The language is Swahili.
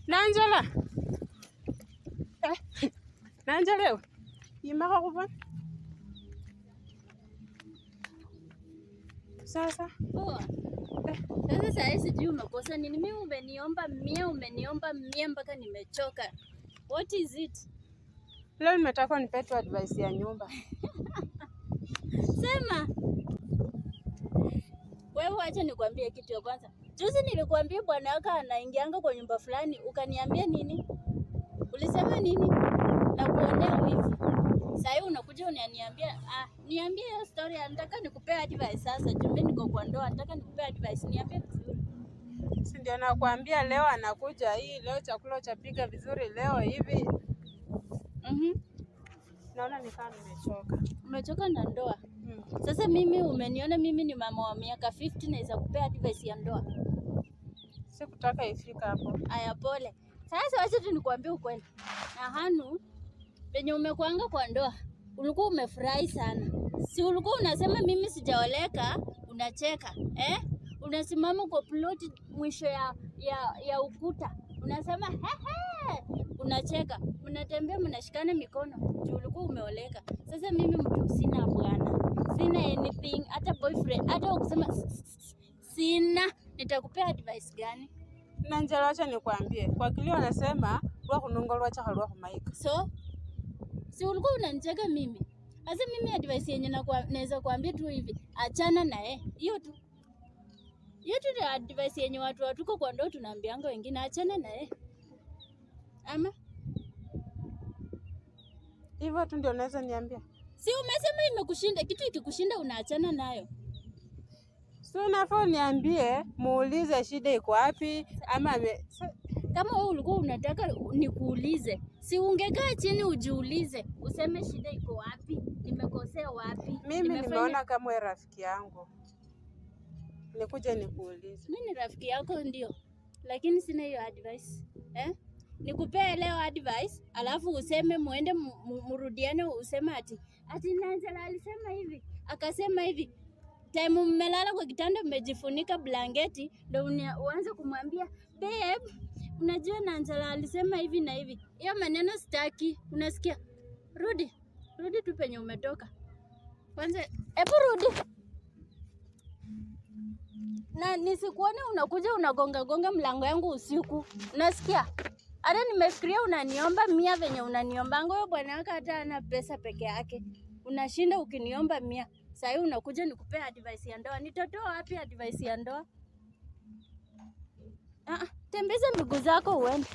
Nanjala. Nanjala. Yimaka kuvan. Sasa. Poa. Sasa sasa sijui umekosa nini? Mimi umeniomba 100 mpaka nimechoka. What is it? Leo nimetaka nipe tu advice ya nyumba. Sema. Wewe acha nikwambie kitu ya kwanza. Juzi nilikwambia bwana wako anaingianga kwa nyumba fulani, ukaniambia nini? Ulisema nini? Na kuonea wivu. Sasa unakuja unaniambia, niambie hiyo story, nataka nikupe advice sasa. Jumbe niko kwa ndoa, nataka nikupe advice, niambie vizuri. Si ndio nakwambia leo anakuja hii, leo chakula chapika vizuri leo hivi. Naona nikaa nimechoka. Umechoka na ndoa? Sasa mimi umeniona mimi ni mama wa miaka 50 naweza kupea advice ya ndoa. Sikutaka ifika hapo. Aya, pole. Sasa wacha tu nikwambie ukweli. Na Hanu, penye umekuanga kwa ndoa, ulikuwa umefurahi sana. Si ulikuwa unasema mimi sijaoleka, unacheka. Unasimama kwa ploti mwisho ya ukuta. Unasema hehe, unacheka. Mnatembea mnashikana mikono. Juu ulikuwa umeoleka. Sasa mimi mtu sina bwana. Sina anything, hata boyfriend, hata ukisema sina, nitakupea advice gani? Nanjala, acha nikwambie. Kwa kilio anasema wa kunongolwa cha halwa kumaika. So, si ulikuwa unanicheka mimi. Sasa mimi advice yenye naweza kuambia tu hivi, achana naye. Hiyo tu. Hiyo tu ndio advice yenye watu watuko kwa ndoa tunaambianga wengine, achana naye. Ama hivyo tu ndio naweza niambia. Si umesema imekushinda, kitu ikikushinda unaachana nayo. So unafaa niambie, muulize shida iko wapi ama kama wewe ulikuwa unataka nikuulize, si ungekaa chini ujiulize, useme shida iko wapi, nimekosea wapi. Mimi nimeona kama wewe rafiki yangu. Nikuje nikuulize. Mimi ni rafiki yako ndio, lakini sina hiyo advice. Nikupee leo advice, alafu useme muende murudiane, useme ati Nanjala alisema hivi, akasema hivi. Time mmelala kwa kitanda mmejifunika blanketi, ndio uanze kumwambia babe, unajua Nanjala alisema hivi na hivi. Hiyo maneno sitaki, unasikia? Rudi tu penye umetoka. Kwanza hebu rudi. Na nisikuone unakuja unagonga mlango yangu usiku. Unasikia? Hata nimefikiria unaniomba 100 venye unaniombanga wewe bwana wako hata ana pesa peke yake. Unashinda ukiniomba 100. Sasa hivi unakuja nikupea advice ya ndoa. Nitatoa wapi advice ya ndoa? Tembeza miguu zako uende.